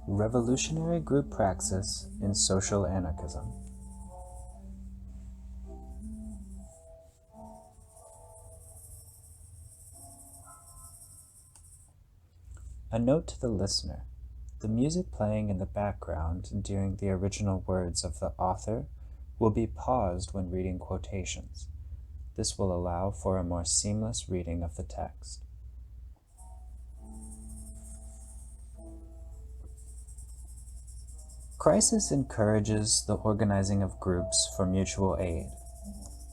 Revolutionary Group Praxis in Social Anarchism. A note to the listener. The music playing in the background during the original words of the author will be paused when reading quotations. This will allow for a more seamless reading of the text. Crisis encourages the organizing of groups for mutual aid,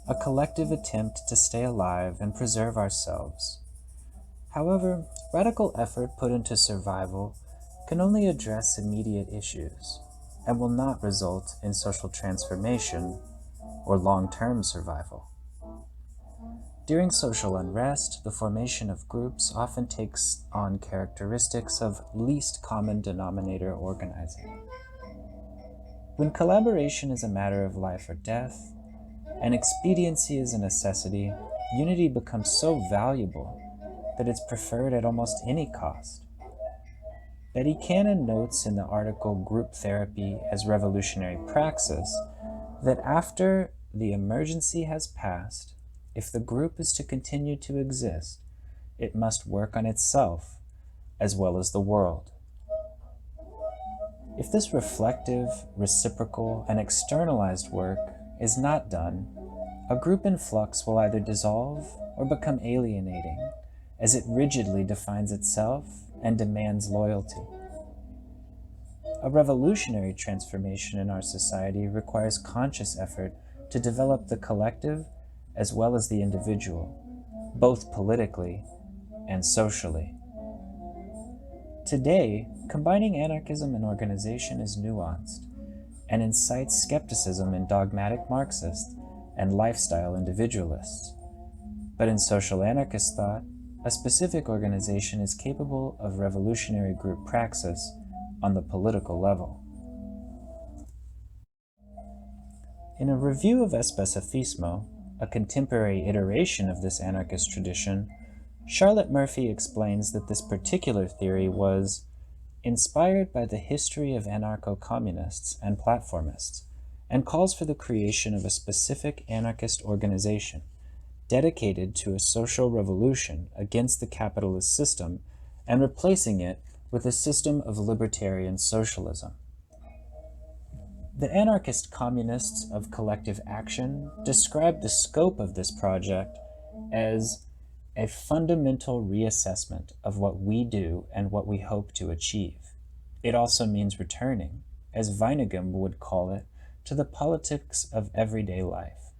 a collective attempt to stay alive and preserve ourselves. However, radical effort put into survival can only address immediate issues and will not result in social transformation or long-term survival. During social unrest, the formation of groups often takes on characteristics of least common denominator organizing. When collaboration is a matter of life or death, and expediency is a necessity, unity becomes so valuable that it's preferred at almost any cost. Betty Cannon notes in the article Group Therapy as Revolutionary Praxis that after the emergency has passed, if the group is to continue to exist, it must work on itself as well as the world. If this reflective, reciprocal, and externalized work is not done, a group in flux will either dissolve or become alienating, as it rigidly defines itself and demands loyalty. A revolutionary transformation in our society requires conscious effort to develop the collective as well as the individual, both politically and socially. Today, combining anarchism and organization is nuanced and incites skepticism in dogmatic Marxists and lifestyle individualists. But in social anarchist thought, a specific organization is capable of revolutionary group praxis on the political level. In a review of Especifismo, a contemporary iteration of this anarchist tradition, Charlotte Murphy explains that this particular theory was inspired by the history of anarcho-communists and platformists, and calls for the creation of a specific anarchist organization dedicated to a social revolution against the capitalist system and replacing it with a system of libertarian socialism. The anarchist communists of collective action describe the scope of this project as a fundamental reassessment of what we do and what we hope to achieve. It also means returning, as Weinigem would call it, to the politics of everyday life.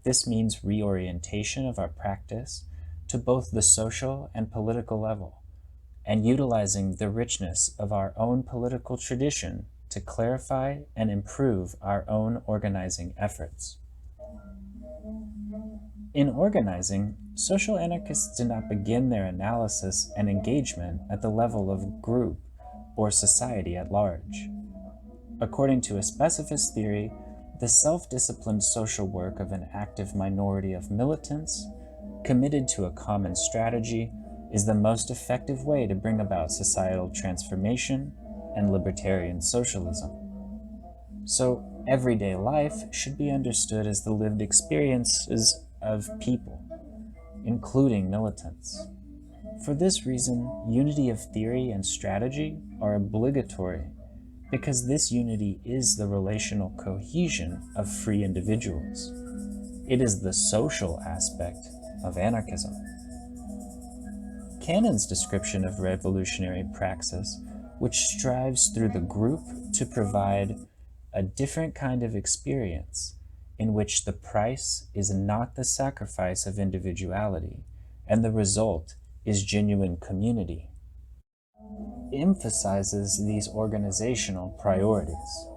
This means reorientation of our practice to both the social and political level, and utilizing the richness of our own political tradition to clarify and improve our own organizing efforts. In organizing, social anarchists did not begin their analysis and engagement at the level of group or society at large. According to a specificist theory, the self-disciplined social work of an active minority of militants, committed to a common strategy, is the most effective way to bring about societal transformation and libertarian socialism. So, everyday life should be understood as the lived experiences of people, including militants. For this reason, unity of theory and strategy are obligatory, because this unity is the relational cohesion of free individuals. It is the social aspect of anarchism. Cannon's description of revolutionary praxis, which strives through the group to provide a different kind of experience in which the price is not the sacrifice of individuality and the result is genuine community, emphasizes these organizational priorities.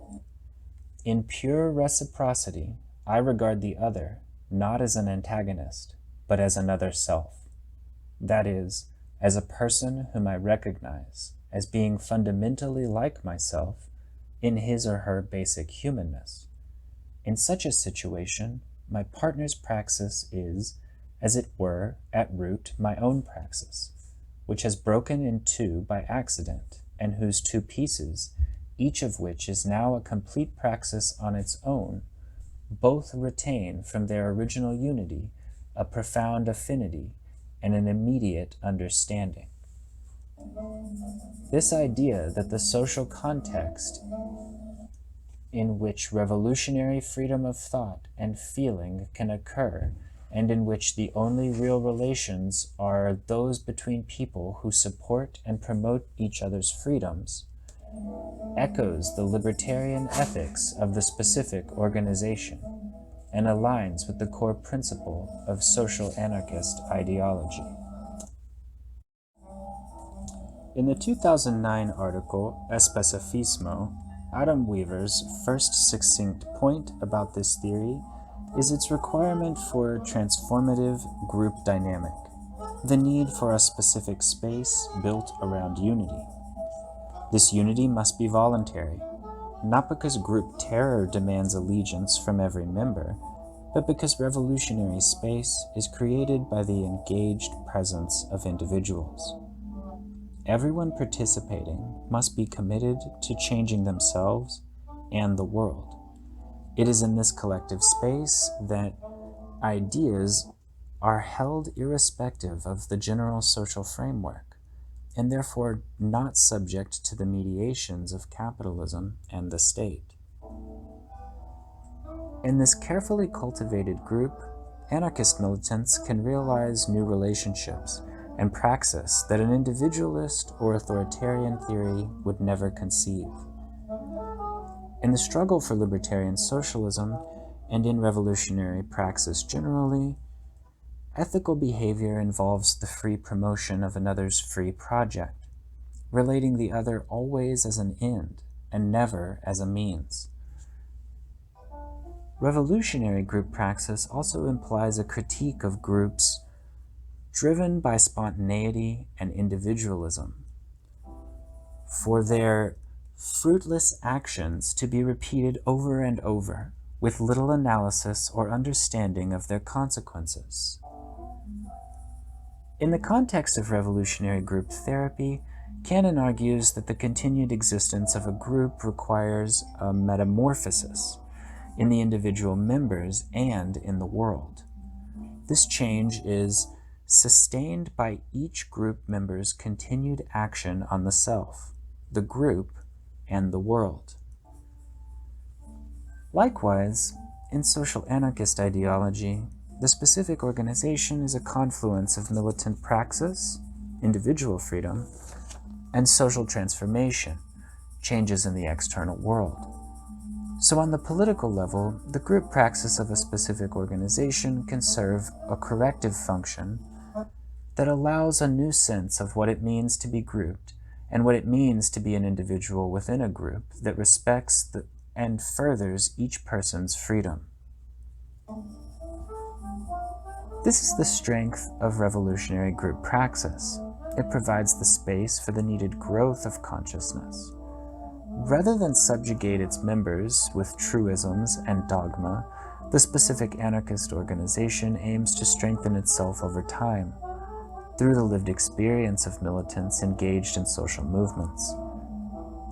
In pure reciprocity, I regard the other not as an antagonist, but as another self. That is, as a person whom I recognize as being fundamentally like myself in his or her basic humanness. In such a situation, my partner's praxis is, as it were, at root, my own praxis, which has broken in two by accident and whose two pieces, each of which is now a complete praxis on its own, both retain from their original unity a profound affinity and an immediate understanding. This idea that the social context in which revolutionary freedom of thought and feeling can occur, and in which the only real relations are those between people who support and promote each other's freedoms, echoes the libertarian ethics of the specific organization and aligns with the core principle of social anarchist ideology. In the 2009 article Especifismo, Adam Weaver's first succinct point about this theory is its requirement for transformative group dynamic, the need for a specific space built around unity. This unity must be voluntary, not because group terror demands allegiance from every member, but because revolutionary space is created by the engaged presence of individuals. Everyone participating must be committed to changing themselves and the world. It is in this collective space that ideas are held irrespective of the general social framework, and therefore not subject to the mediations of capitalism and the state. In this carefully cultivated group, anarchist militants can realize new relationships and praxis that an individualist or authoritarian theory would never conceive. In the struggle for libertarian socialism, and in revolutionary praxis generally, ethical behavior involves the free promotion of another's free project, relating the other always as an end and never as a means. Revolutionary group praxis also implies a critique of groups driven by spontaneity and individualism, for their fruitless actions to be repeated over and over, with little analysis or understanding of their consequences. In the context of revolutionary group therapy, Cannon argues that the continued existence of a group requires a metamorphosis in the individual members and in the world. This change is sustained by each group member's continued action on the self, the group, and the world. Likewise, in social anarchist ideology, the specific organization is a confluence of militant praxis, individual freedom, and social transformation, changes in the external world. So on the political level, the group praxis of a specific organization can serve a corrective function that allows a new sense of what it means to be grouped and what it means to be an individual within a group that respects and furthers each person's freedom. This is the strength of revolutionary group praxis. It provides the space for the needed growth of consciousness. Rather than subjugate its members with truisms and dogma, the specific anarchist organization aims to strengthen itself over time, through the lived experience of militants engaged in social movements.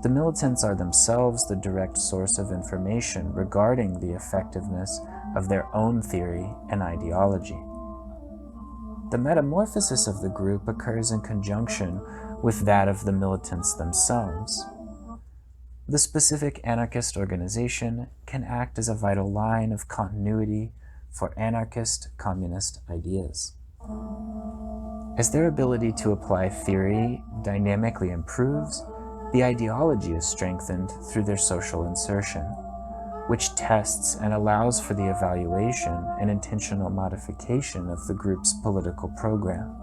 The militants are themselves the direct source of information regarding the effectiveness of their own theory and ideology. The metamorphosis of the group occurs in conjunction with that of the militants themselves. The specific anarchist organization can act as a vital line of continuity for anarchist communist ideas. As their ability to apply theory dynamically improves, the ideology is strengthened through their social insertion, which tests and allows for the evaluation and intentional modification of the group's political program.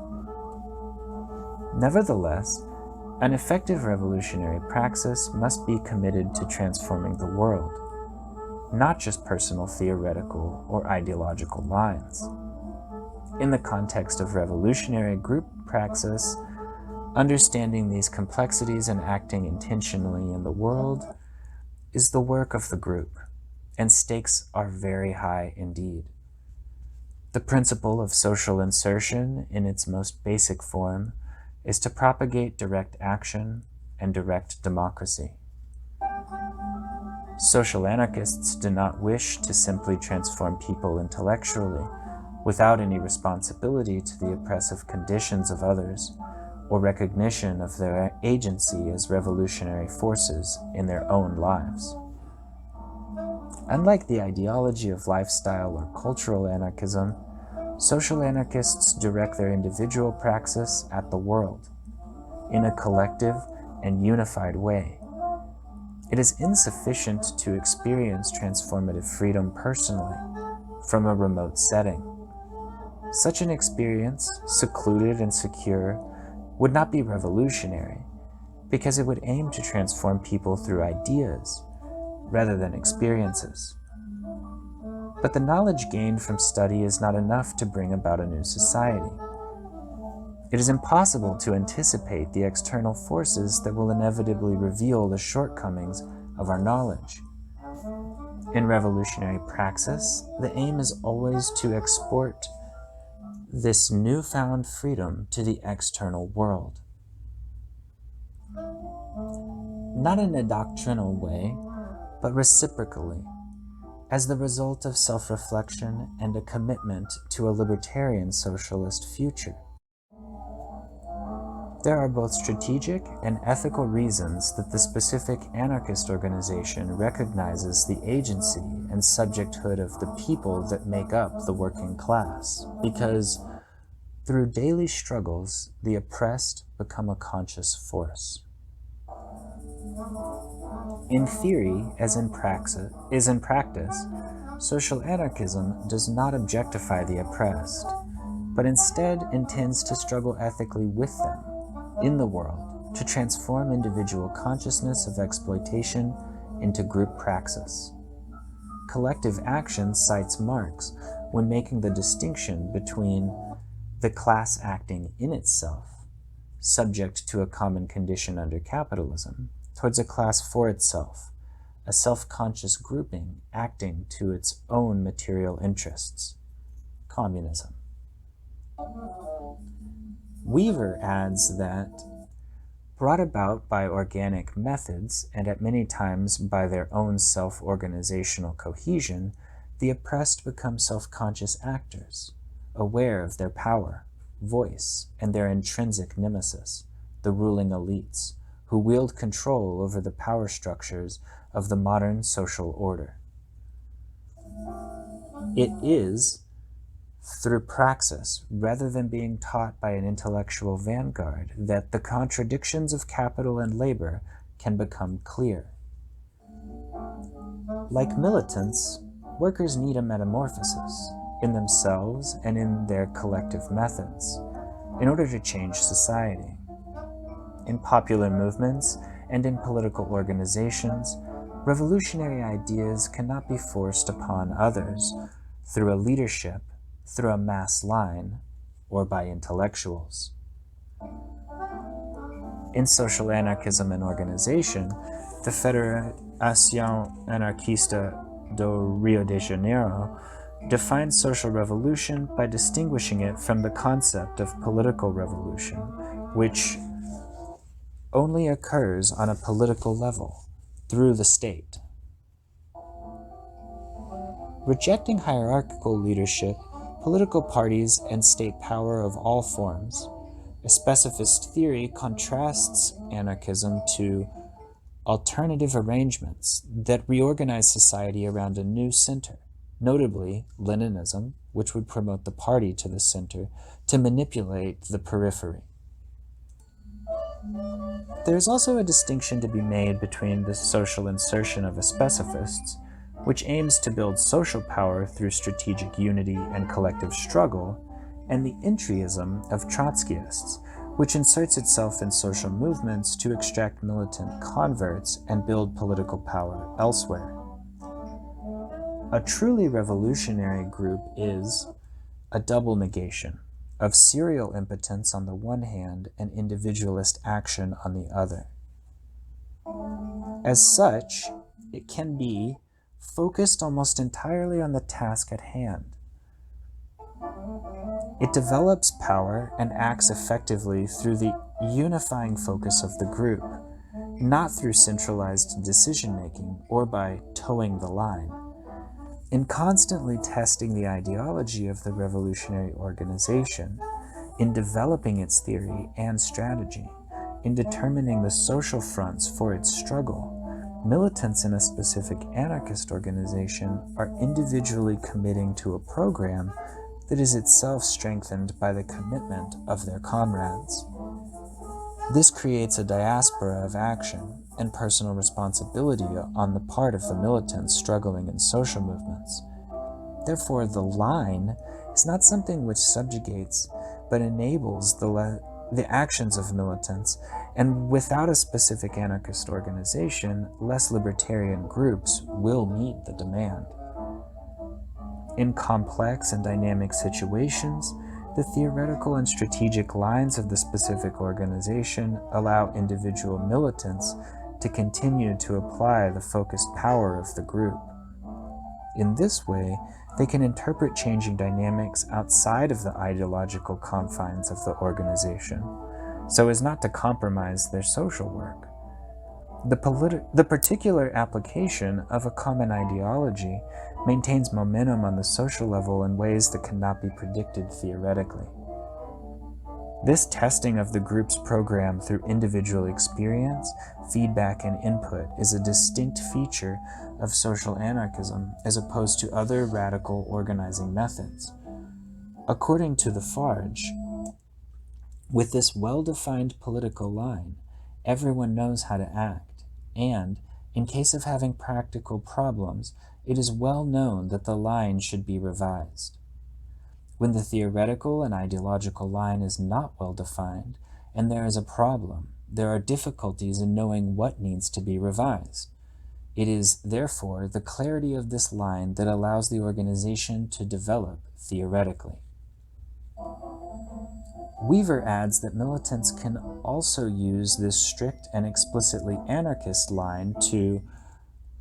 Nevertheless, an effective revolutionary praxis must be committed to transforming the world, not just personal theoretical or ideological lines. In the context of revolutionary group praxis, understanding these complexities and acting intentionally in the world is the work of the group, and stakes are very high indeed. The principle of social insertion in its most basic form is to propagate direct action and direct democracy. Social anarchists do not wish to simply transform people intellectually without any responsibility to the oppressive conditions of others or recognition of their agency as revolutionary forces in their own lives. Unlike the ideology of lifestyle or cultural anarchism, social anarchists direct their individual praxis at the world in a collective and unified way. It is insufficient to experience transformative freedom personally from a remote setting. Such an experience, secluded and secure, would not be revolutionary because it would aim to transform people through ideas rather than experiences. But the knowledge gained from study is not enough to bring about a new society. It is impossible to anticipate the external forces that will inevitably reveal the shortcomings of our knowledge. In revolutionary praxis, the aim is always to export this newfound freedom to the external world. Not in a doctrinal way, but reciprocally, as the result of self-reflection and a commitment to a libertarian socialist future. There are both strategic and ethical reasons that the specific anarchist organization recognizes the agency and subjecthood of the people that make up the working class, because through daily struggles, the oppressed become a conscious force. In theory, as in practice, social anarchism does not objectify the oppressed, but instead intends to struggle ethically with them in the world to transform individual consciousness of exploitation into group praxis. Collective action cites Marx when making the distinction between the class acting in itself, subject to a common condition under capitalism, towards a class for itself, a self-conscious grouping acting to its own material interests, communism. Weaver adds that, brought about by organic methods and at many times by their own self-organizational cohesion, the oppressed become self-conscious actors, aware of their power, voice, and their intrinsic nemesis, the ruling elites, who wield control over the power structures of the modern social order. It is through praxis, rather than being taught by an intellectual vanguard, that the contradictions of capital and labor can become clear. Like militants, workers need a metamorphosis in themselves and in their collective methods in order to change society. In popular movements and in political organizations, revolutionary ideas cannot be forced upon others through a leadership, through a mass line, or by intellectuals. In social anarchism and organization, the Federación Anarquista do Rio de Janeiro defines social revolution by distinguishing it from the concept of political revolution, which only occurs on a political level, through the state. Rejecting hierarchical leadership, political parties, and state power of all forms, a specificist theory contrasts anarchism to alternative arrangements that reorganize society around a new center, notably Leninism, which would promote the party to the center to manipulate the periphery. There is also a distinction to be made between the social insertion of a specifists, which aims to build social power through strategic unity and collective struggle, and the entryism of Trotskyists, which inserts itself in social movements to extract militant converts and build political power elsewhere. A truly revolutionary group is a double negation of serial impotence on the one hand and individualist action on the other. As such, it can be focused almost entirely on the task at hand. It develops power and acts effectively through the unifying focus of the group, not through centralized decision-making or by towing the line. In constantly testing the ideology of the revolutionary organization, in developing its theory and strategy, in determining the social fronts for its struggle, militants in a specific anarchist organization are individually committing to a program that is itself strengthened by the commitment of their comrades. This creates a diaspora of action and personal responsibility on the part of the militants struggling in social movements. Therefore, the line is not something which subjugates, but enables the actions of militants, and without a specific anarchist organization, less libertarian groups will meet the demand. In complex and dynamic situations, the theoretical and strategic lines of the specific organization allow individual militants to continue to apply the focused power of the group. In this way, they can interpret changing dynamics outside of the ideological confines of the organization, so as not to compromise their social work. The particular application of a common ideology maintains momentum on the social level in ways that cannot be predicted theoretically. This testing of the group's program through individual experience, feedback, and input is a distinct feature of social anarchism as opposed to other radical organizing methods. According to the Farge, with this well-defined political line, everyone knows how to act, and, in case of having practical problems, it is well known that the line should be revised. When the theoretical and ideological line is not well defined, and there is a problem, there are difficulties in knowing what needs to be revised. It is, therefore, the clarity of this line that allows the organization to develop theoretically. Weaver adds that militants can also use this strict and explicitly anarchist line to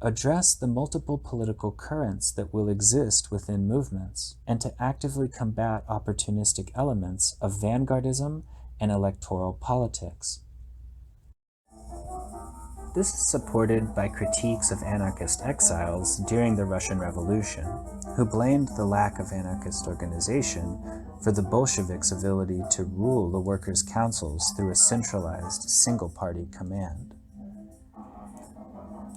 address the multiple political currents that will exist within movements, and to actively combat opportunistic elements of vanguardism and electoral politics. This is supported by critiques of anarchist exiles during the Russian Revolution, who blamed the lack of anarchist organization for the Bolsheviks' ability to rule the workers' councils through a centralized, single-party command.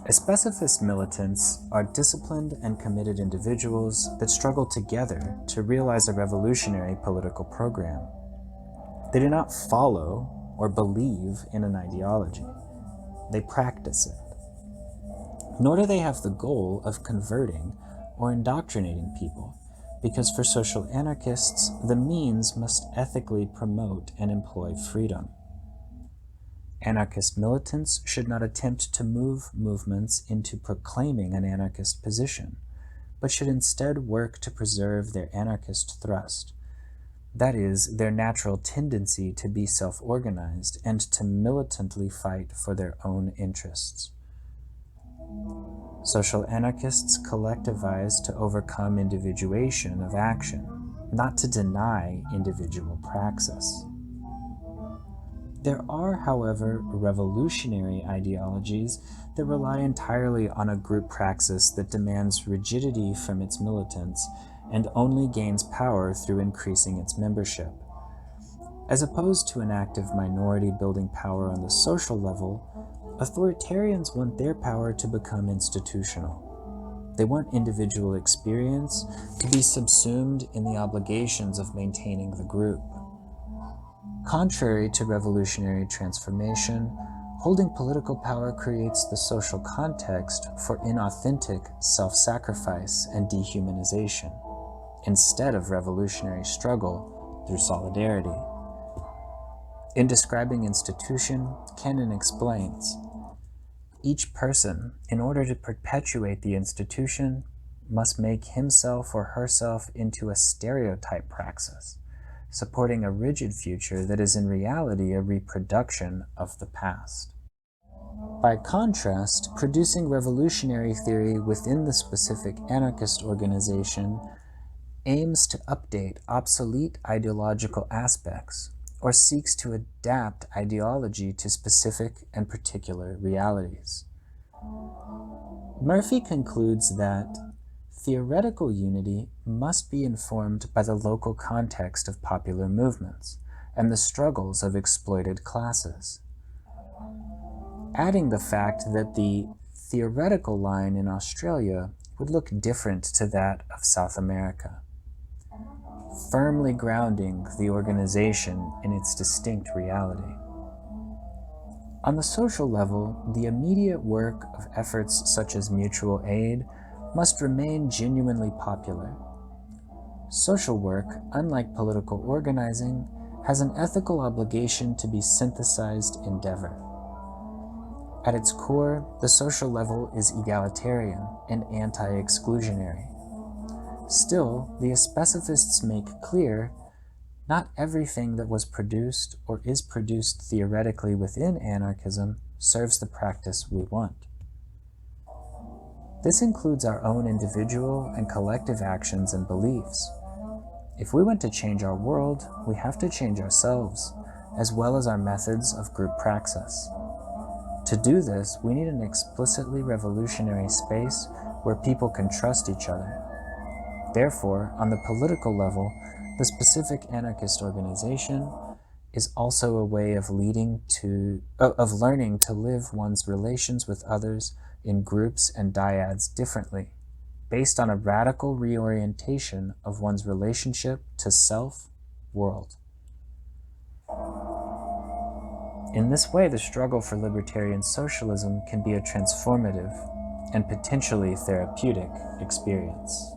Especifist militants are disciplined and committed individuals that struggle together to realize a revolutionary political program. They do not follow or believe in an ideology. They practice it. Nor do they have the goal of converting or indoctrinating people, because for social anarchists, the means must ethically promote and employ freedom. Anarchist militants should not attempt to move movements into proclaiming an anarchist position, but should instead work to preserve their anarchist thrust, that is, their natural tendency to be self-organized and to militantly fight for their own interests. Social anarchists collectivize to overcome individuation of action, not to deny individual praxis. There are, however, revolutionary ideologies that rely entirely on a group praxis that demands rigidity from its militants and only gains power through increasing its membership. As opposed to an active minority building power on the social level, authoritarians want their power to become institutional. They want individual experience to be subsumed in the obligations of maintaining the group. Contrary to revolutionary transformation, holding political power creates the social context for inauthentic self-sacrifice and dehumanization, instead of revolutionary struggle through solidarity. In describing institution, Kennan explains, each person, in order to perpetuate the institution, must make himself or herself into a stereotype praxis, supporting a rigid future that is in reality a reproduction of the past. By contrast, producing revolutionary theory within the specific anarchist organization aims to update obsolete ideological aspects, or seeks to adapt ideology to specific and particular realities. Murphy concludes that theoretical unity must be informed by the local context of popular movements and the struggles of exploited classes, adding the fact that the theoretical line in Australia would look different to that of South America, firmly grounding the organization in its distinct reality. On the social level, the immediate work of efforts such as mutual aid must remain genuinely popular. Social work, unlike political organizing, has an ethical obligation to be synthesized endeavor. At its core, the social level is egalitarian and anti-exclusionary. Still, the specificists make clear not everything that was produced or is produced theoretically within anarchism serves the practice we want. This includes our own individual and collective actions and beliefs. If we want to change our world, we have to change ourselves, as well as our methods of group praxis. To do this, we need an explicitly revolutionary space where people can trust each other. Therefore, on the political level, the specific anarchist organization is also a way of learning to live one's relations with others in groups and dyads differently, based on a radical reorientation of one's relationship to self-world. In this way, the struggle for libertarian socialism can be a transformative and potentially therapeutic experience.